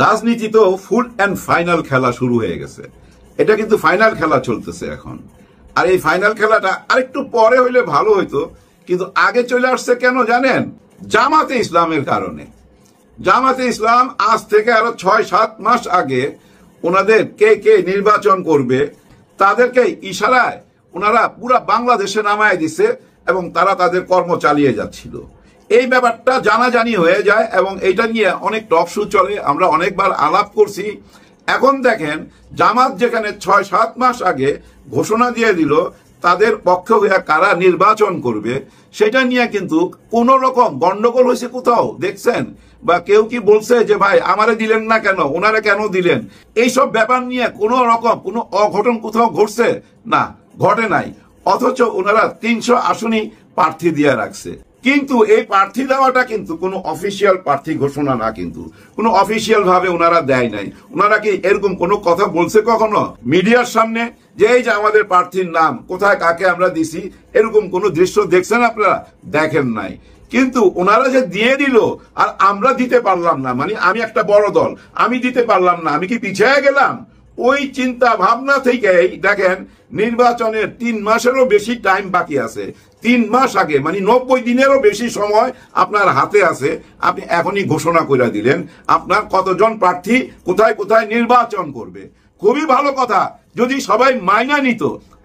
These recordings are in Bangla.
রাজনীতি তো ফুল এন্ড ফাইনাল খেলা শুরু হয়ে গেছে। এটা কিন্তু ফাইনাল খেলা চলতেছে এখন। আর এই ফাইনাল খেলাটা আরেকটু পরে হইলে ভালো হইতো, কিন্তু আগে চলে আসছে কেন জানেন? জামাতে ইসলামের কারণে। জামাতে ইসলাম আজ থেকে আরো ৬-৭ মাস আগে ওনাদের কে নির্বাচন করবে তাদেরকে ইশারায় ওনারা পুরা বাংলাদেশে নামায় দিছে এবং তারা তাদের কর্ম চালিয়ে যাচ্ছিল। এই ব্যাপারটা জানাজানি হয়ে যায় এবং এটা নিয়ে অনেক টক শো চলে, আমরা অনেকবার আলাপ করছি। এখন দেখেন জামাত যেখানে ৬-৭ মাস আগে ঘোষণা দিয়ে দিল তাদের পক্ষ হয়ে কারা নির্বাচন করবে, সেটা নিয়ে কিন্তু কোন রকম গন্ডগোল হয়েছে কোথাও দেখছেন? বা কেউ কি বলছে যে ভাই আমারে দিলেন না কেন, ওনারা কেন দিলেন? এইসব ব্যাপার নিয়ে কোন রকম কোন অঘটন কোথাও ঘটছে না, ঘটে নাই। অথচ ওনারা ৩০০ আসনই প্রার্থী দিয়ে রাখছে। কিন্তু এই প্রার্থী দেওয়াটা কিন্তু কোনো অফিসিয়াল প্রার্থী ঘোষণা না, কিন্তু কোনো অফিসিয়াল ভাবে ওনারা দেয় নাই। ওনারা কি এরকম কোনো কথা বলছে কখনো মিডিয়ার সামনে যে এই যে আমাদের প্রার্থীর নাম কোথায় কাকে আমরা দিছি? এরকম কোনো দৃশ্য দেখছেন আপনারা? দেখেন নাই। কিন্তু ওনারা যে দিয়ে দিল আর আমরা দিতে পারলাম না, মানে আমি একটা বড় দল, আমি দিতে পারলাম না, আমি কি পিছিয়ে গেলাম? ওই চিন্তা ভাবনা থেকেই দেখেন নির্বাচনের ৩ মাসেরও বেশি টাইম বাকি আছে। ৩ মাস আগে মানে ৯০ দিনেরও বেশি সময় আপনার হাতে আছে। আপনি এখনই ঘোষণা করে দিলেন আপনার কতজন প্রার্থী কোথায় কোথায় নির্বাচন করবে। খুবই ভালো কথা যদি সবাই মাইনা নিত।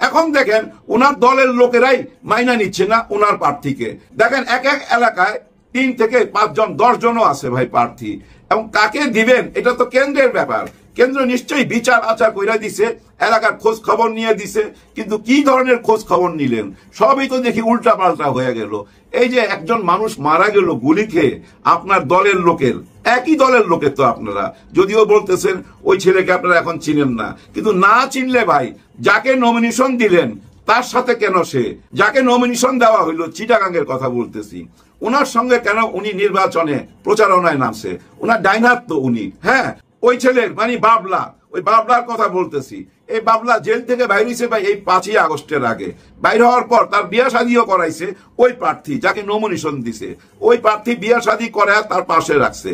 এখন দেখেন ওনার দলের লোকেরাই মাইনা নিচ্ছে না ওনার প্রার্থীকে। দেখেন এক এক এলাকায় ৩ থেকে ৫ জন ১০ জনও আছে ভাই প্রার্থী, এবং কাকে দিবেন এটা তো কেন্দ্রের ব্যাপার। কেন্দ্র নিশ্চয়ই বিচার আচার কইরা দিছে, এলাকার খোঁজ খবর নিয়ে দিছে, কিন্তু কি ধরনের খোঁজ খবর নিলেন? সবই তো দেখি উল্টা পাল্টা হয়ে গেল। এই যে একজন মানুষ মারা গেল গুলি খেয়ে আপনার দলের লোকের, একই দলের লোকের তো আপনারা, যদিও বলতেছেন ওই ছেলেকে আপনারা এখন চিনেন না, কিন্তু না চিনলে ভাই যাকে নমিনেশন দিলেন তার সাথে কেন সে, যাকে নমিনেশন দেওয়া হইলো চিটাগাঙ্গের কথা বলতেছি, ওনার সঙ্গে কেন উনি নির্বাচনে প্রচারণায় নামছে? ওনার ডাইনার তো উনি। হ্যাঁ, ওই ছেলের মানে বাবলা, ওই বাবলার কথা বলতেছি। এই বাবলা জেল থেকে বাইর হয়েছে ভাই এই ৫ই আগস্টের আগে। বাইর হওয়ার পর তার বিয়া শাদিও করাইছে ওই প্রার্থী যাকে নমিনেশন দিছে। ওই প্রার্থী বিয়া শাদী করে তার পাশে রাখছে।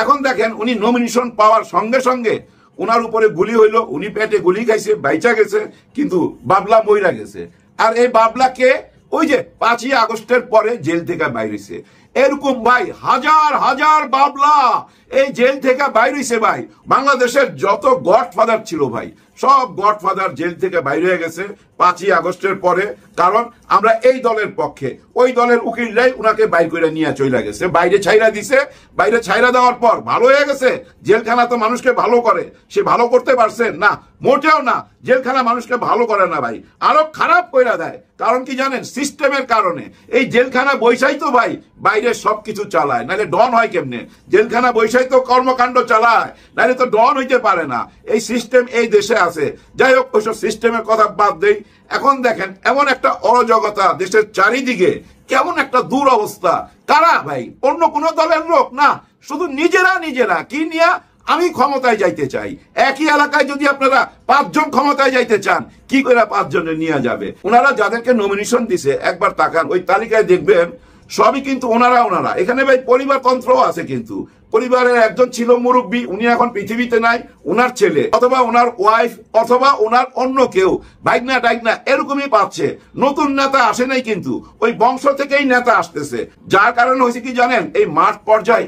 এখন দেখেন উনি নমিনেশন পাওয়ার সঙ্গে সঙ্গে ওনার উপরে গুলি হইলো, উনি পেটে গুলি খাইছে, বাইচা গেছে, কিন্তু বাবলা মইরা গেছে। আর এই বাবলাকে ওই যে ৫ই আগস্টের পরে জেল থেকে বাইরেছে। এরকম ভাই হাজার হাজার বাবলা এই জেল থেকে বাইরেছে ভাই। বাংলাদেশের যত গডফাদার ছিল ভাই সব গডফাদার জেল থেকে বাইরে হয়ে গেছে ৫ই আগস্টের পরে। কারণ আমরা এই দলের পক্ষে, ওই দলের উকিলরাই উনাকে বাইর করে নিয়ে চলে গেছে, বাইরে ছাইরা দিছে। বাইরে ছাইরা দেওয়ার পর ভালো হয়ে গেছে। জেলখানা তো মানুষকে ভালো করে, সে ভালো করতে পারছে না? মোটেও না। জেলখানা মানুষকে ভালো করে না ভাই, আরো খারাপ কইরা দেয়। কারণ কি জানেন? সিস্টেমের কারণে। এই জেলখানা বৈশাই তো ভাই বাইরে সবকিছু চালায়, নাহলে ডন হয় কেমনে? জেলখানা বৈশাই তো কর্মকাণ্ড চালায়, নাহলে তো ডন হইতে পারে না। এই সিস্টেম এই দেশে আছে। যাই হোক, ওইসব সিস্টেমের কথা বাদ দেই। এখন দেখেন এমন একটা অরাজকতা দেশের চারিদিকে, কেমন একটা দুরবস্থা। কারা ভাই? অন্য কোন দলের লোক না, শুধু নিজেরা কি নিয়ে আমি ক্ষমতায় যাইতে চাই। একই এলাকায় যদি আপনারা ৫ জন ক্ষমতায় যাইতে চান, কি করে ৫ জনের নিয়ে যাবে? ওনারা যাদেরকে নমিনেশন দিছে একবার তাকান, ওই তালিকায় দেখবেন সবই কিন্তু ওনারা। এখানে ভাই পরিবারতন্ত্রও আছে, কিন্তু পরিবারের একজন ছিল মুরব্বী, উনি এখন পৃথিবীতে নাই, ওনার ছেলে অথবা ওনার ওয়াইফ অথবা ওনার অন্য কেউ ভাইগনা টাইগনা এরকমই পাচ্ছে। নতুন নেতা আসে নাই, কিন্তু ওই বংশ থেকেই নেতা আসতেছে। যার কারণে হয়েছে কি জানেন? এই মাঠ পর্যায়ে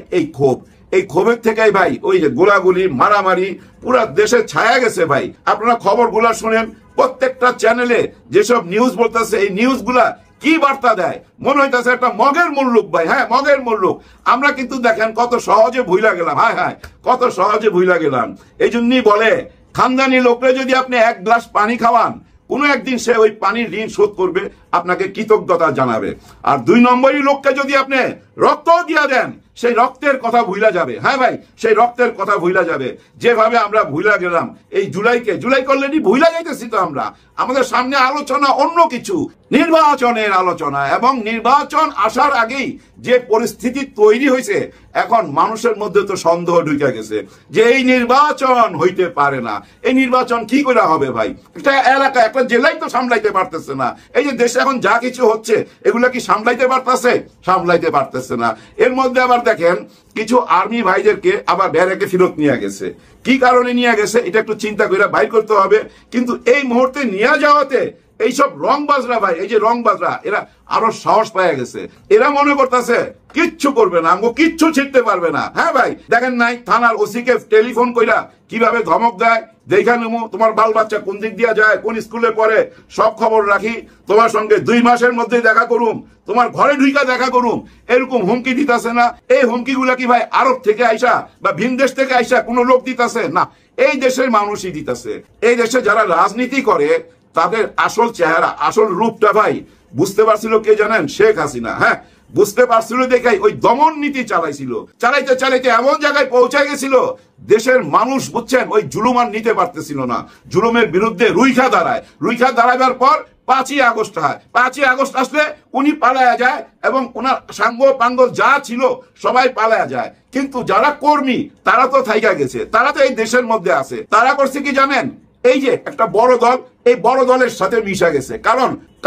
এই ক্ষোভের থেকেই ভাই ওই যে গোলাগুলি মারামারি পুরা দেশে ছায়া গেছে ভাই। আপনারা খবরগুলা শুনেন, প্রত্যেকটা চ্যানেলে যেসব নিউজ বলতেছে, এই নিউজগুলা কি বার্তা দেয়? মনে হইতেছে একটা মগের মুল্লুক ভাই। হ্যাঁ, মগের মুল্লুক। আমরা কিন্তু দেখেন কত সহজে ভুইলা গেলাম। হায় কত সহজে ভুইলা গেলাম। এই জন্যই বলে খানদানি লোকরে যদি আপনি ১ গ্লাস পানি খাওয়ান, কোনো একদিন সে ওই পানির ঋণ শোধ করবে, আপনাকে কৃতজ্ঞতা জানাবে। আর ২ নম্বরই লোককে যদি আপনি রক্ত দিয়ে দেন, সেই রক্তের কথা ভুইলা যাবে। হ্যাঁ ভাই, সেই রক্তের কথা ভুইলা যাবে। যেভাবে আমরা ভুইলা গেলাম এই জুলাই অলরেডি ভুইলা যাইতেছি তো আমরা। আমাদের সামনে আলোচনা অন্য কিছু, নির্বাচনের আলোচনা। এবং নির্বাচন আসার আগেই যে পরিস্থিতি তৈরি হয়েছে, এখন মানুষের মধ্যে তো সন্দেহ ঢুকে গেছে যে এই নির্বাচন হইতে পারে না। এই নির্বাচন কি করে হবে ভাই? একটা এলাকা, একটা জেলাই তো সামলাইতে পারতেছে না। এই যে দেশে দেশে এখন যা কিছু হচ্ছে এগুলা কি সামলাইতে পারতেছে? সামলাইতে পারতেছে না। এর মধ্যে আবার দেখেন কিছু আর্মি ভাইদেরকে আবার ব্যারাকে ফেরত নিয়ে গেছে। কি কারণে নিয়ে গেছে এটা একটু চিন্তা করে বাইর করতে হবে। কিন্তু এই মুহূর্তে নিয়ে যাওয়াতে এইসব রংবাজরা ভাই, এই যে রংবাজরা, এরা আরো সাহস পাওয়া গেছে। এরা মনে করতেছে কিচ্ছু করবে না, আমগো কিচ্ছু ছিটতে পারবে না। হ্যাঁ ভাই, দেখেন নাই থানার ওসিকে টেলিফোন কইরা কিভাবে ধমক দেয়, দেখা নেবো তোমার বাল বাচ্চা কোন দিক দিয়া যায়, কোন স্কুলে পড়ে, সব খবর রাখি, তোমার সঙ্গে 2 মাসের মধ্যে দেখা করুম, তোমার ঘরে ঢুইকা দেখা করুম, এরকম হুমকি দিতেছে না? এই হুমকি গুলা কি ভাই আরব থেকে আইসা বা ভিন দেশ থেকে আইসা কোনো লোক দিতেছে না? এই দেশের মানুষই দিতেছে। এই দেশে যারা রাজনীতি করে তাদের আসল চেহারা, আসল রূপটা ভাই বুঝতে পারছিল কে জানেন? শেখ হাসিনা। হ্যাঁ, বুঝতে পারছিল দেখাই ওই দমন নীতি চালাইছিল, চালাইতে চালাইতে এমন জায়গায় পৌঁছে গেছিল দেশের মানুষ বুঝছেন ওই জুলুম আর নিতে পারতেছিল না। জুলুমের বিরুদ্ধে রুইখা দাঁড়ায়, রুইখা দাঁড়াবার পর 5ই আগস্ট হয়। 5ই আগস্ট আসলে উনি পালায়া যায় এবং ওনার সাঙ্গ পাঙ্গ যা ছিল সবাই পালায়া যায়। কিন্তু যারা কর্মী তারা তো থাইকা গেছে, তারা তো এই দেশের মধ্যে আছে। তারা করছে কি জানেন? এই যে একটা বড় দল, এই বড় দলের সাথে মিশা গেছে।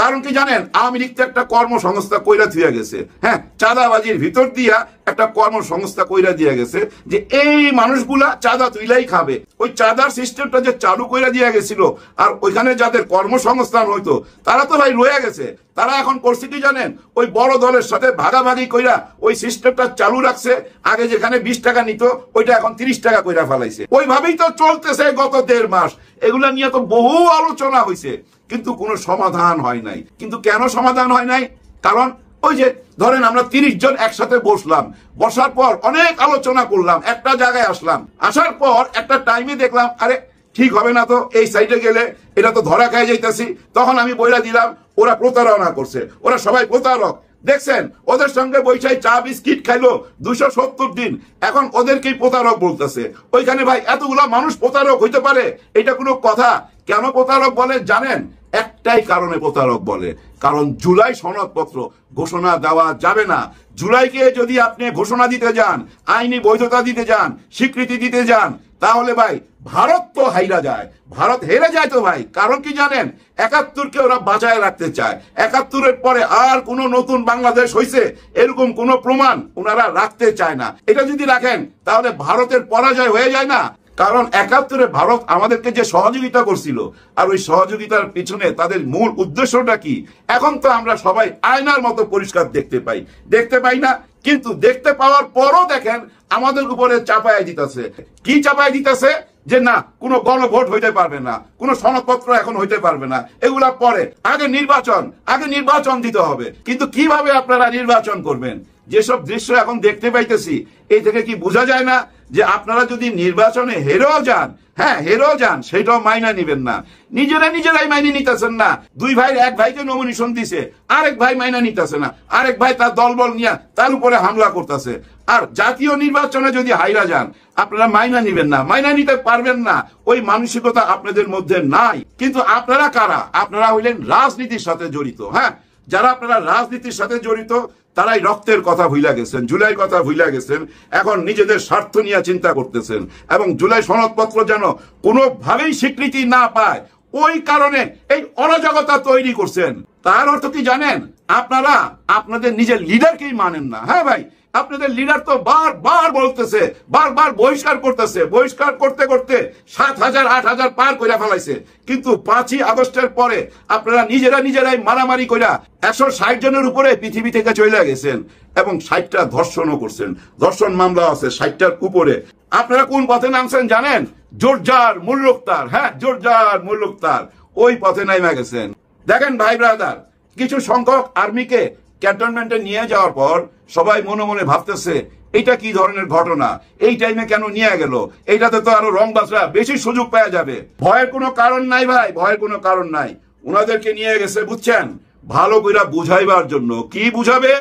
কারণ কি জানেন? আওয়ামী লীগ তো একটা কর্মসংস্থা কইরা দিয়ে গেছে। হ্যাঁ, চাঁদাবাজির ভিতর দিয়া একটা কর্মসংস্থা কইরা দিয়ে গেছে যে এই মানুষগুলা চাঁদা তুইলাই খাবে। ওই চাঁদার সিস্টেমটা যে চালু কইরা দিয়ে গেছিল, আর ওইখানে যাদের কর্মসংস্থান হইতো তারা তো ভাই রয়ে গেছে। তারা এখন করছে কি জানেন? ওই বড় দলের সাথে ভাগাভাগি কইরা ওই সিস্টেমটা চালু রাখছে। আগে যেখানে 20 টাকা নিত ওইটা এখন 30 টাকা কইরা ফেলাইছে। ওইভাবেই তো চলতেছে গত 1.5 মাস। এগুলা নিয়ে তো বহু আলোচনা হয়েছে, কিন্তু কোনো সমাধান হয় নাই। কিন্তু কেন সমাধান হয় নাই? কারণ ওই যে ধরেন আমরা 30 জন একসাথে বসলাম, বসার পর অনেক আলোচনা করলাম, একটা জায়গায় আসলাম, আসার পর একটা টাইমে দেখলাম আরে ঠিক হবে না তো, এই সাইডে গেলে এটা তো ধরা খাই যাইতেছি। তখন আমি বইলা দিলাম ওরা প্রতারণা করছে, ওরা সবাই প্রতারক। দেখছেন ওদের সঙ্গে বৈশাই চা বিস্কিট খাইলো 270 দিন, এখন ওদেরকেই প্রতারক বলতেছে। ওইখানে ভাই এতগুলা মানুষ প্রতারক হইতে পারে? এটা কোনো কথা? কেন প্রতারক বলে জানেন? একটাই কারণে প্রতারক বলে, কারণ জুলাই সনদপত্র ঘোষণা দেওয়া যাবে না। জুলাইকে যদি আপনি ঘোষণা দিতে যান, আইনি বৈধতা দিতে যান, স্বীকৃতি দিতে যান, তাহলে ভাই ভারত তো হাইরা যায়, ভারত হেরে যায় তো ভাই। কারণ কি জানেন? 71কে ওরা বাঁচায় রাখতে চায়। 71-এর পরে আর কোন নতুন বাংলাদেশ হয়েছে এরকম কোন প্রমাণ ওনারা রাখতে চায় না। এটা যদি রাখেন তাহলে ভারতের পরাজয় হয়ে যায় না। কারণ 71-এ ভারত আমাদেরকে যে সহযোগিতা করছিল, আর ওই সহযোগিতার পিছনে তাদের মূল উদ্দেশ্যটা কি এখন তো আমরা সবাই আয়নার মতো পরিষ্কার দেখতে পাই না। কিন্তু দেখতে পাওয়ার পরও দেখেন আমাদের উপরে চাপায় দিতেছে। কি চাপায় দিতেছে? যে না কোনো গণভোট হইতে পারবে না, কোনো সনদপত্র এখন হইতে পারবে না, এগুলা পরে, আগে নির্বাচন দিতে হবে। কিন্তু কিভাবে আপনারা নির্বাচন করবেন? যেসব দৃশ্য এখন দেখতে পাইতেছি এই থেকে কি বোঝা যায় না যে আপনারা যদি নির্বাচনে হেরেও যান, হ্যাঁ হেরেও যান, সেটাও মাইনা নিবেন না। নিজেরাই মাইনে নিতেছেন না। 2 ভাই এক ভাইকে নমিনেশন দিছে, আরেক ভাই মাইনা নিতেছে না, আরেক ভাই তার দলবল নিয়ে তার উপরে হামলা করতেছে। আর জাতীয় নির্বাচনে যদি হাইরা যান আপনারা মাইনা নিবেন না, মাইনা নিতে পারবেন না, ওই মানসিকতা আপনাদের মধ্যে নাই। কিন্তু আপনারা কারা? আপনারা হইলেন রাজনীতির সাথে জড়িত। হ্যাঁ, যারা আপনারা রাজনীতির সাথে জড়িত তারাই রক্তের কথা ভুলে গেছেন, জুলাই কথা ভুলে গেছেন, এখন নিজেদের স্বার্থ নিয়ে চিন্তা করতেছেন এবং জুলাই সনদপত্র যেন কোনোভাবেই স্বীকৃতি না পায় ওই কারণে এই অরাজকতা তৈরি করছেন। তার অর্থ কি জানেন? আপনারা আপনাদের নিজের লিডারকেই মানেন না। হ্যাঁ ভাই, আপনাদের লিডার তো বারবার বলতেছে, বারবার বহিষ্কার করতেছে, বহিষ্কার করতে করতে 7,000 8,000 পার কইরা ফেলাইছে। কিন্তু 5ই আগস্টের পরে আপনারা নিজেরাই মারামারি কইরা 160 জনের উপরে পৃথিবী থেকে চলে গেছেন এবং 60টা ধর্ষণও করছেন। ধর্ষণ মামলা আছে 60টার উপরে। আপনারা কোন পথে নামছেন জানেন? জোরজার মুল্লুকতার। হ্যাঁ, জোরজার মুল্লুকতার ওই পথে নাইমা গেছেন। দেখেন ভাই ব্রাদার, কিছু সংখ্যক আর্মিকে ক্যান্টনমেন্টে নিয়ে যাওয়ার পর সবাই মনে মনে ভাবতেছে এটা কি ধরনের ঘটনা, এই টাইমে কেন নিয়ে গেল, এইটাতে তো আরো রংবাজরা বেশি সুযোগ পাওয়া যাবে। ভয়ের কোনো কারণ নাই ভাই, ভয়ের কোনো কারণ নাই। ওনাদেরকে নিয়ে গেছে বুঝছেন ভালো কইরা বুঝাইবার জন্য। কি বুঝাবে?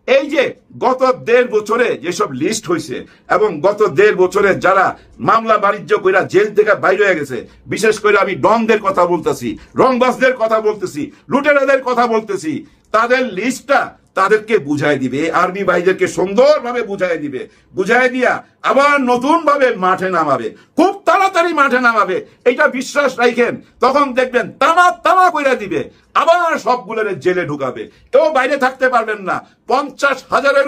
এই যে গত 1.5 বছরে যেসব লিস্ট হয়েছে এবং গত 1.5 বছরে যারা মামলা বাণিজ্য কইরা জেল থেকে বাইরে হয়ে গেছে, বিশেষ করে আমি ডনদের কথা বলতেছি, রংবাজদের কথা বলতেছি, লুটেরাদের কথা বলতেছি, তাদের লিস্টটা তাদেরকে বুঝাই দিবে, আর্মি ভাইদেরকে সুন্দরভাবে বুঝাই দিবে। বুঝাই দিয়া আবার নতুন ভাবে মাঠে নামাবে, খুব তাড়াতাড়ি মাঠে নামাবে, এটা বিশ্বাস রাখেন। তখন দেখবেন তামা কইরা দিবে। আবার সবগুলোরে জেলে ঢুকাবে, কেউ বাইরে থাকতে পারবেন না। 50,000-এর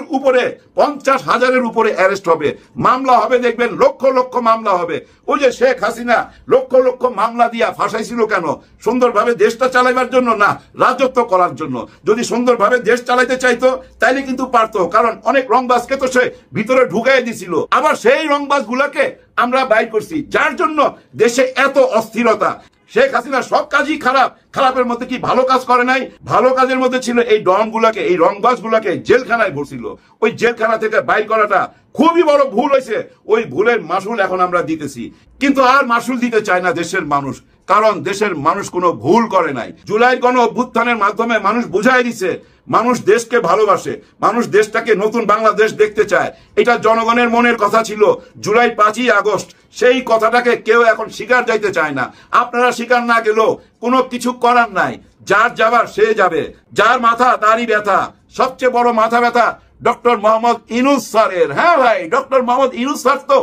উপরে অ্যারেস্ট হবে, মামলা হবে, দেখবেন লক্ষ লক্ষ মামলা হবে। ওই যে শেখ হাসিনা লক্ষ লক্ষ মামলা দিয়া ফাঁসাইছিল কেন? সুন্দরভাবে দেশটা চালাইবার জন্য না, রাজত্ব করার জন্য। যদি সুন্দরভাবে দেশ চালাইতে চাইতো তাইলে কিন্তু পারতো, কারণ অনেক রংবাজকে তো সে ভিতরে ঢুকাই দিছিল। আবার সেই রংবাজ গুলাকে আমরা বাইর করছি, যার জন্য দেশে এত অস্থিরতা। শেখ হাসিনা সব কাজই খারাপ, খারাপের মধ্যে কি ভালো কাজ করে নাই? ভালো কাজের মধ্যে ছিল এই ডন গুলাকে, এই রংবাজ গুলাকে জেলখানায় ভরছিল। ওই জেলখানা থেকে বাইর করাটা খুবই বড় ভুল হয়েছে। ওই ভুলের মাসুল এখন আমরা দিতেছি, কিন্তু আর মাসুল দিতে চায় না দেশের মানুষ, কারণ দেশের মানুষ কোনো ভুল করে নাই। জুলাইয়ের গণ অভ্যুত্থানের মাধ্যমে মানুষ বুঝাই দিছে মানুষ দেশকে ভালোবাসে, মানুষ দেশটাকে নতুন বাংলাদেশ দেখতে চায়। এটা জনগণের মনের কথা ছিল জুলাই 5ই আগস্ট। সেই কথাটাকে কেউ এখন স্বীকার যাইতে চায় না। আপনারা স্বীকার না গেলেও কোনো কিছু করার নাই, যার যাবার সে যাবে, যার মাথা তারই ব্যথা। সবচেয়ে বড় মাথা ব্যথা ডক্টর মোহাম্মদ ইউনূস স্যারের। হ্যাঁ ভাই, ডক্টর মোহাম্মদ ইউনূস স্যার তো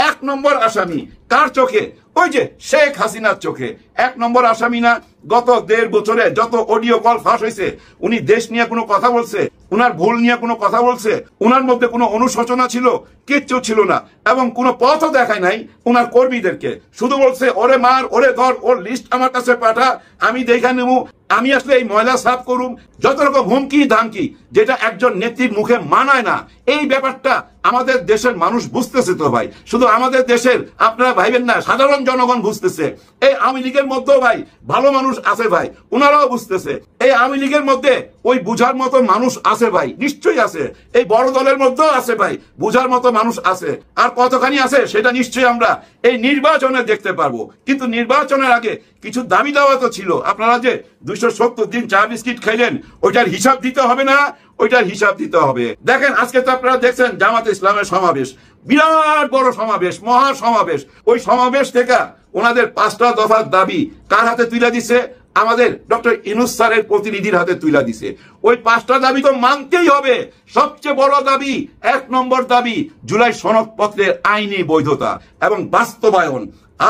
1 নম্বর আসামি। কার চোখে? ওই যে শেখ হাসিনার চোখে 1 নম্বর আসামি না? গত 1.5 বছরে যত অডিও কল ফাঁস হয়েছে, উনি দেশ নিয়ে কোনো কথা বলছে? উনার ভুল নিয়ে কোনো কথা বলছে? উনার মধ্যে কোনো অনুশোচনা ছিল? কিচ্ছু ছিল না। এবং কোনো পথও দেখায় নাই উনার কর্মীদেরকে, শুধু বলছে ওরে মার, ওরে ধর, ওর লিস্ট আমার কাছে পাঠা, আমি দেখা নেবো, আমি আসলে এই ময়লা সাফ করুম। যত রকম হুমকি ধামকি, যেটা একজন নেত্রীর মুখে মানায় না। এই ব্যাপারটা আমাদের দেশের মানুষ বুঝতেছে তো ভাই, শুধু আমাদের দেশের আপনারা ভাইবেন না, সাধারণ জনগণ বুঝতেছে। এই আওয়ামী লীগের মধ্যেও ভাই ভালো মানুষ আছে ভাই, উনারাও বুঝতেছে। এই আওয়ামী লীগের মধ্যে ওই বুঝার মতো মানুষ আছে ভাই, নিশ্চয়ই আছে। এই বড় দলের মধ্যেও আছে ভাই, বুঝার মতো মানুষ আছে। আর কতখানি আছে সেটা নিশ্চয়ই আমরা এই নির্বাচনে দেখতে পারবো। কিন্তু নির্বাচনের আগে কিছু দাবি দাওয়া তো ছিল। আপনারা যে 270 দিন চা বিস্কিট খাইলেন, ওইটার হিসাব দিতে হবে না? ওইটার হিসাব দিতে হবে। দেখেন আজকে তো আপনারা দেখছেন জামাত ইসলামের সমাবেশ, বিরাট বড় সমাবেশ, মহা সমাবেশ। ওই সমাবেশ থেকে ওনাদের 5টা দফার দাবি কার হাতে তুলে দিছে? আমাদের ডক্টর ইউনূস স্যারের প্রতিনিধির হাতে তুলে দিছে। ওই 5টা দাবি তো মানতেই হবে। সবচেয়ে বড় দাবি, 1 নম্বর দাবি, জুলাই সনদপত্রের আইনি বৈধতা এবং বাস্তবায়ন,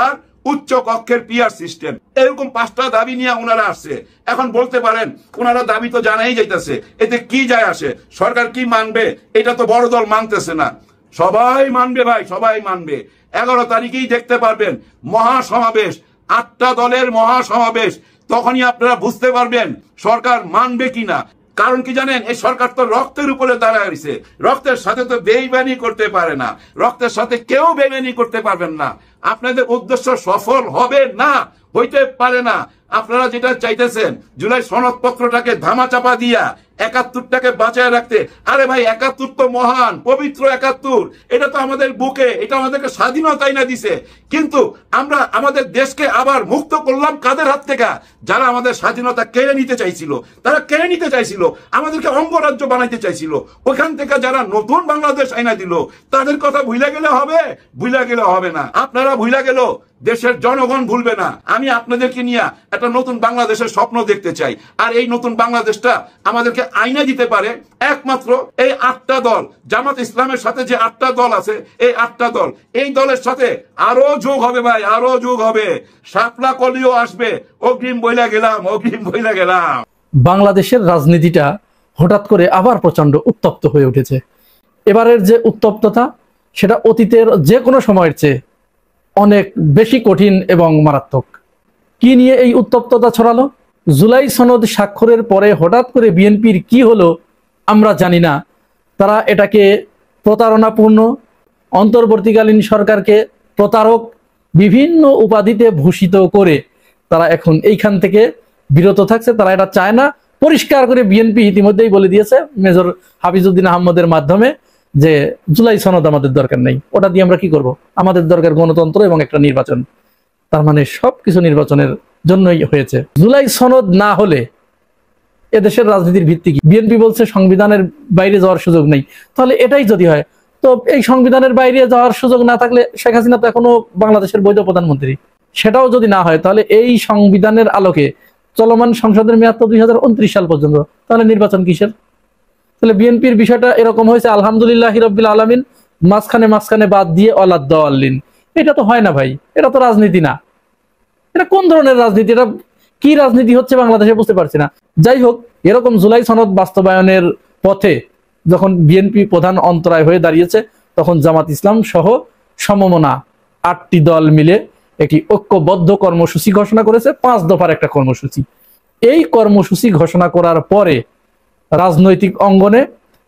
আর উচ্চ কক্ষের পিআর সিস্টেম। এরকম 5টা দাবি নিয়ে ওনারা আসছে। এখন বলতে পারেন ওনারা দাবি তো জানাই যাইতেছে, এতে কি যায় আসে? সরকার কি মানবে? এটা তো বড় দল মানতেছে না। সবাই মানবে ভাই, সবাই মানবে। 11 তারিখেই দেখতে পারবেন মহাসমাবেশ, 8টা দলের মহাসমাবেশ। তখনই আপনারা বুঝতে পারবেন সরকার মানবে কিনা। কারণ কি জানেন, এই সরকার তো রক্তের উপরে দাঁড়ায় রয়েছে। রক্তের সাথে তো বেইমানি করতে পারে না, রক্তের সাথে কেউ বেইমানি করতে পারবেন না। আপনাদের উদ্দেশ্য সফল হবে না, হইতে পারে না। আপনারা যেটা চাইতেছেন জুলাই সনদপত্রটাকে ধামাচাপা দিয়া 71টাকে বাঁচায় রাখতে, আরে ভাই 71 তো মহান পবিত্র 71, এটা তো আমাদের বুকে, এটা আমাদেরকে স্বাধীনতা এনে দিছে। কিন্তু আমরা আমাদের দেশকে আবার মুক্ত করলাম কাদের হাত থেকে? যারা আমাদের স্বাধীনতা কেড়ে নিতে চাইছিল, তারা কেড়ে নিতে চাইছিল, আমাদেরকে অঙ্গরাজ্য বানাইতে চাইছিল। ওখান থেকে যারা নতুন বাংলাদেশ আইনা দিল, তাদের কথা ভুলে গেলে হবে? ভুলে গেলে হবে না। আপনারা ভুলে গেল, দেশের জনগণ ভুলবে না। আমি আপনাদেরকে নিয়ে একটা নতুন বাংলাদেশের স্বপ্ন দেখতে চাই। আর এই নতুন বাংলাদেশটা আমাদেরকে আইনা দিতে পারে একমাত্র এই 8টা দল। জামাত ইসলামের সাথে যে 8টা দল আছে, এই 8টা দল, এই দলের সাথে আরো যোগ হবে ভাই, আরো যোগ হবে। শাপলা কলিও আসবে। অগ্রিম বইলা গেলাম, অগ্রিম বইলা গেলাম। বাংলাদেশের রাজনীতিটা হঠাৎ করে আবার প্রচন্ড উত্তপ্ত হয়ে উঠেছে। এবারের যে উত্তপ্ততা, সেটা অতীতের যে কোনো সময়ের চেয়ে অনেক বেশি কঠিন এবং মারাত্মক। কি নিয়ে এই উত্তপ্ততা ছড়ালো? জুলাই সনদ স্বাক্ষরের পরে হঠাৎ করে বিএনপির কি হলো আমরা জানি না। তারা এটাকে প্রতারণাপূর্ণ, অন্তর্বর্তীকালীন সরকারকে প্রতারক, বিভিন্ন উপাধিতে ভূষিত করে তারা এখন এইখান থেকে বিরত থাকছে। তারা এটা চায় না। পরিষ্কার করে বিএনপি ইতিমধ্যেই বলে দিয়েছে মেজর হাফিজউদ্দিন আহমদের মাধ্যমে যে জুলাই সনদ আমাদের দরকার নেই, ওটা দিয়ে আমরা কি করব? আমাদের দরকার গণতন্ত্র এবং একটা নির্বাচন। তার মানে সবকিছু নির্বাচনের জন্যই হয়েছে। জুলাই সনদ না হলে এদেশের রাজনীতির ভিত্তি কি? বিএনপি বলছে সংবিধানের বাইরে যাওয়ার সুযোগ নেই। তাহলে এটাই যদি হয়, তো এই সংবিধানের বাইরে যাওয়ার সুযোগ না থাকলে শেখ হাসিনা তো এখনো বাংলাদেশের বৈধ প্রধানমন্ত্রী। সেটাও যদি না হয়, তাহলে এই সংবিধানের আলোকে চলমান সংসদের মেয়াদ তো 2029 সাল পর্যন্ত, তাহলে নির্বাচন কিসের? তাহলে বিএনপির বিষয়টা এরকম হয়েছে আলহামদুলিল্লাহ রাব্বিল আলামিন, মাঝখানে বাদ দিয়ে অলাদ্দাল্লিন। এটা তো হয় না ভাই, এটা তো রাজনীতি না। এটা কোন ধরনের রাজনীতি? এটা কি রাজনীতি হচ্ছে বাংলাদেশে বুঝতে পারছি না। যাই হোক, এরকম জুলাই সনদ বাস্তবায়নের পথে যখন বিএনপি প্রধান অন্তরায় হয়ে দাঁড়িয়েছে, তখন জামাত ইসলাম সহ সমমনা 8টি দল মিলে একটি ঐক্যবদ্ধ কর্মসূচি ঘোষণা করেছে, 5 দফার একটা কর্মসূচি। এই কর্মসূচি ঘোষণা করার পরে রাজনৈতিক অঙ্গনে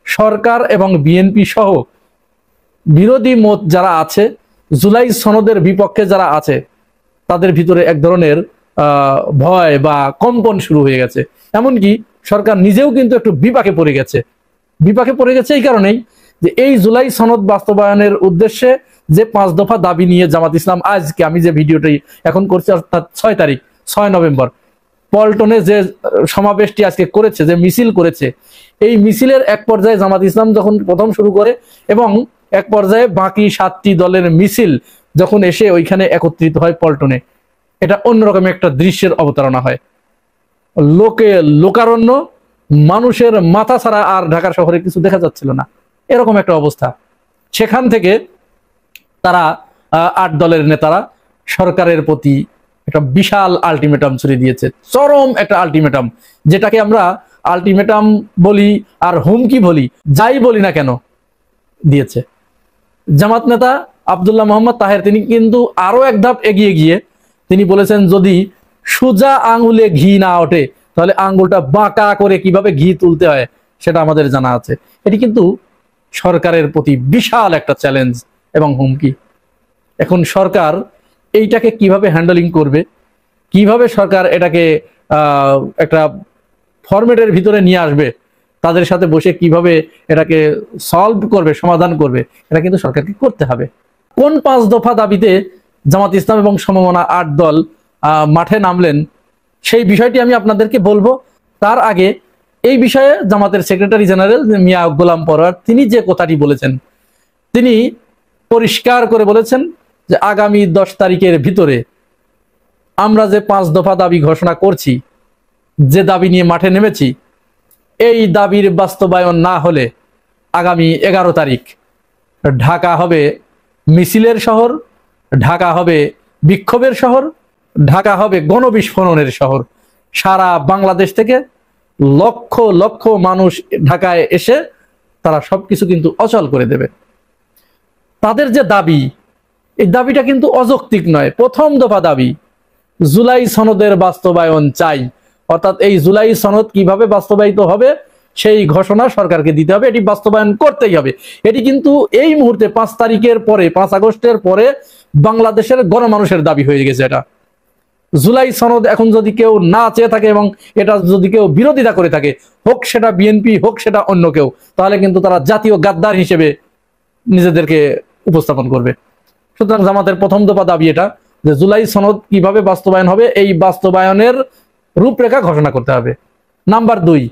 সরকার এবং বিএনপি সহ বিরোধী মত যারা আছে, জুলাই সনদের বিপক্ষে যারা আছে, তাদের ভিতরে এক ধরনের ভয় বা কম্পন শুরু হয়ে গেছে। এমনকি সরকার নিজেও কিন্তু একটু বিপাকে পড়ে গেছে। বিপাকে পড়ে গেছে এই কারণেই যে এই জুলাই সনদ বাস্তবায়নের উদ্দেশ্যে যে 5 দফা দাবি নিয়ে জামাত ইসলাম আজকে, আমি যে ভিডিওটি এখন করছি অর্থাৎ 6 নভেম্বর পল্টনে যে সমাবেশটি আজকে করেছে, যে মিছিল করেছে, এই মিছিলের এক পর্যায়ে জামাত ইসলাম যখন প্রথম শুরু করে এবং এক পর্যায়ে বাকি 7টি দলের মিছিল যখন এসে ওইখানে একত্রিত হয় পল্টনে, এটা অন্যরকম একটা দৃশ্যের অবতারণা হয়। লোকারণ্য, মানুষের মাথা ছাড়া আর ঢাকা শহরে কিছু দেখা যাচ্ছিল না, এরকম একটা অবস্থা। সেখান থেকে তারা 8 দলের নেতারা সরকারের প্রতি একটা বিশাল আলটিমেটাম ছুড়ে দিয়েছে, চরম একটা আলটিমেটাম, যেটাকে আমরা আলটিমেটাম বলি আর হুমকি বলি, যাই বলি না কেন, দিয়েছে। জামাত নেতা আব্দুল্লাহ মোহাম্মদ তাহের তিনি কিন্তু আরো এক ধাপ এগিয়ে গিয়ে তিনি বলেছেন, যদি সোজা আঙ্গুলে ঘি না ওঠে তাহলে আঙ্গুলটা বাঁকা করে কিভাবে ঘি তুলতে হয় সেটা আমাদের জানা আছে। এটি কিন্তু সরকারের প্রতি বিশাল একটা চ্যালেঞ্জ এবং হুমকি। এখন সরকার এইটাকে কিভাবে হ্যান্ডলিং করবে, কিভাবে সরকার এটাকে একটা ফরম্যাটের ভিতরে নিয়ে আসবে, তাদের সাথে বসে কিভাবে এটাকে সলভ করবে, সমাধান করবে, এটা কিন্তু সরকারকে করতে হবে। কোন 5 দফা দাবিতে জামাত ইসলাম এবং সমমনা 8 দল মাঠে নামলেন সেই বিষয়টি আমি আপনাদেরকে বলবো। তার আগে এই বিষয়ে জামাতের সেক্রেটারি জেনারেল মিয়া গোলাম পরোয়ার তিনি যে কথাটি বলেছেন, তিনি পরিষ্কার করে বলেছেন যে আগামী 10 তারিখের ভিতরে আমরা যে 5 দফা দাবি ঘোষণা করছি, যে দাবি নিয়ে মাঠে নেমেছি, এই দাবির বাস্তবায়ন না হলে আগামী 11 তারিখ ঢাকা হবে মিছিলের শহর, ঢাকা হবে বিক্ষোভের শহর, ঢাকা হবে গণবিস্ফোরণের শহর। সারা বাংলাদেশ থেকে লক্ষ লক্ষ মানুষ ঢাকায় এসে তারা সবকিছু কিন্তু অচল করে দেবে। তাদের যে দাবি, এই দাবিটা কিন্তু অযৌক্তিক নয়। প্রথম দফা দাবি জুলাই সনদের বাস্তবায়ন চাই, অর্থাৎ এই জুলাই সনদ কিভাবে বাস্তবায়িত হবে সেই ঘোষণা সরকারকে দিতে হবে, এটি বাস্তবায়ন করতেই হবে। এটি কিন্তু এই মুহূর্তে 5 তারিখের পরে, 5 আগস্টের পরে বাংলাদেশের গণমানুষের দাবি হয়ে গেছে। এটা জুলাই সনদ এখন যদি কেউ না চেয়ে থাকে এবং এটা যদি কেউ বিরোধিতা করে থাকে, হোক সেটা বিএনপি, হোক সেটা অন্য কেউ, তাহলে কিন্তু তারা জাতীয় গাদ্দার হিসেবে নিজেদেরকে উপস্থাপন করবে। সুতরাং জামাতের প্রথম দফা দাবি এটা যে জুলাই সনদ কিভাবে বাস্তবায়ন হবে এই বাস্তবায়নের রূপরেখা ঘোষণা করতে হবে। নাম্বার 2,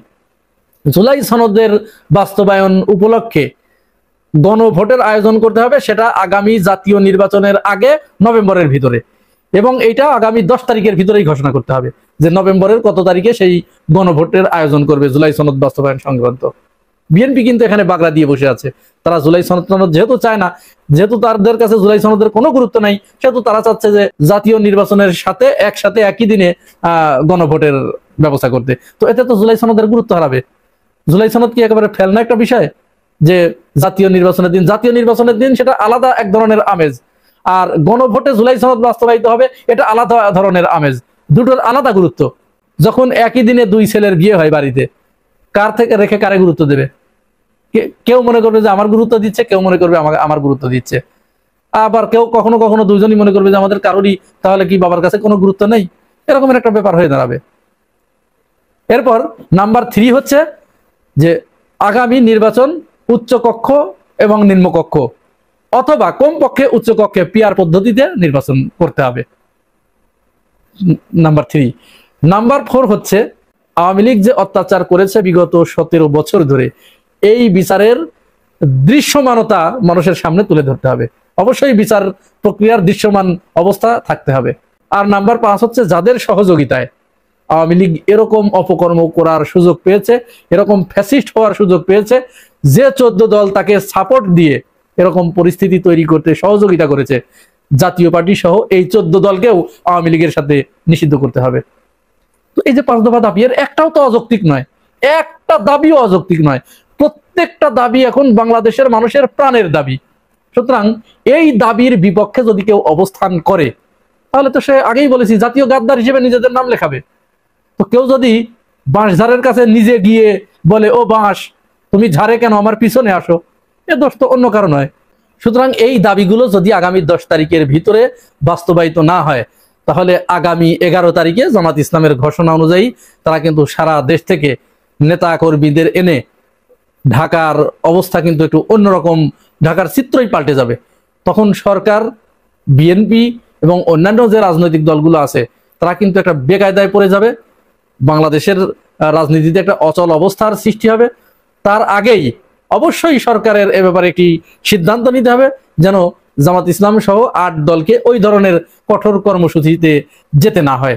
জুলাই সনদের বাস্তবায়ন উপলক্ষে গণভোটের আয়োজন করতে হবে, সেটা আগামী জাতীয় নির্বাচনের আগে নভেম্বরের ভিতরে, এবং এইটা আগামী 10 তারিখের ভিতরেই ঘোষণা করতে হবে যে নভেম্বরের কত তারিখে সেই গণভোটের আয়োজন করবে জুলাই সনদ বাস্তবায়ন সংক্রান্ত। বিএনপি কিন্তু এখানে বাগড়া দিয়ে বসে আছে। তারা জুলাই সনদ যেহেতু চায় না, যেহেতু তাদের কাছে জুলাই সনদের কোনো গুরুত্ব নাই, সেহেতু তারা চাচ্ছে যে জাতীয় নির্বাচনের সাথে একসাথে একই দিনে গণভোটের ব্যবস্থা করতে। তো এতে তো জুলাই সনদের গুরুত্ব হারাবে। জুলাই সনদ কি একেবারে ফেলনা একটা বিষয় যে জাতীয় নির্বাচনের দিন সেটা আলাদা এক ধরনের আমেজ, আর গণভোটে জুলাই সনদ বাস্তবায়িত হবে এটা আলাদা ধরনের আমেজ, দুটোর আলাদা গুরুত্ব। যখন একই দিনে 2 ছেলের বিয়ে হয় বাড়িতে, কার থেকে রেখে কারে গুরুত্ব দেবে? কেউ মনে করবে যে আমার গুরুত্ব দিচ্ছে, কেউ মনে করবে আমার গুরুত্ব দিচ্ছে, আবার কেউ কখনো কখনো দুইজনই মনে করবে যে আমাদের কারোরই তাহলে কি বাবার কাছে কোনো গুরুত্ব নেই, এরকমের একটা ব্যাপার হয়ে দাঁড়াবে। এরপর নাম্বার 3 হচ্ছে যে আগামী নির্বাচন উচ্চকক্ষ এবং নিম্নকক্ষ অথবা কমপক্ষে উচ্চকক্ষে পিআর পদ্ধতিতে নির্বাচন করতে হবে, নাম্বার 3। নাম্বার 4 হচ্ছে আওয়ামী লীগ যে অত্যাচার করেছে বিগত 17 বছর ধরে, এই বিচারের দৃশ্যমানতা মানুষের সামনে তুলে ধরতে হবে। অবশ্যই বিচার প্রক্রিয়ার দৃশ্যমান অবস্থা থাকতে হবে। আর নাম্বার 5 হচ্ছে যাদের সহযোগিতায় আওয়ামী লীগ এরকম অপকর্ম করার সুযোগ পেয়েছে, এরকম ফ্যাসিস্ট হওয়ার সুযোগ পেয়েছে, যে 14 দল তাকে সাপোর্ট দিয়ে এরকম পরিস্থিতি তৈরি করতে সহযোগিতা করেছে, জাতীয় পার্টি সহ এই 14 দলকেও আওয়ামী লীগের সাথে নিষিদ্ধ করতে হবে। তো এই যে 5 দফা দাবি, এর একটাও তো অযৌক্তিক নয়, একটা দাবিও অযৌক্তিক নয়। প্রত্যেকটা দাবি এখন বাংলাদেশের মানুষের প্রাণের দাবি। সুতরাং এই দাবির বিপক্ষে যদি কেউ অবস্থান করে, তাহলে তো সে আগেই বলেছি জাতীয় গাদ্দার হিসেবে নিজেদের নাম লেখাবে। তো কেউ যদি বাঁশঝাড়ের কাছে নিজে গিয়ে বলে, ও বাঁশ তুমি ঝাড়ে কেন, আমার পিছনে আসো, এ দোষ তো অন্য কারো নয়। সুতরাং এই দাবিগুলো যদি আগামী 10 তারিখের ভিতরে বাস্তবায়িত না হয়, তাহলে আগামী 11 তারিখে জামাত ইসলামের ঘোষণা অনুযায়ী তারা কিন্তু সারা দেশ থেকে নেতা কর্মীদের এনে ঢাকার অবস্থা কিন্তু একটু অন্যরকম, ঢাকার চিত্রই পাল্টে যাবে। তখন সরকার, বিএনপি এবং অন্যান্য যে রাজনৈতিক দলগুলো আছে তারা কিন্তু একটা বেকায়দায় পড়ে যাবে। বাংলাদেশের রাজনীতিতে একটা অচল অবস্থার সৃষ্টি হবে। তার আগেই অবশ্যই সরকারের এ ব্যাপারে একটি সিদ্ধান্ত নিতে হবে, যেন জামাত ইসলাম সহ 8 দলকে ওই ধরনের কঠোর কর্মসূচিতে যেতে না হয়।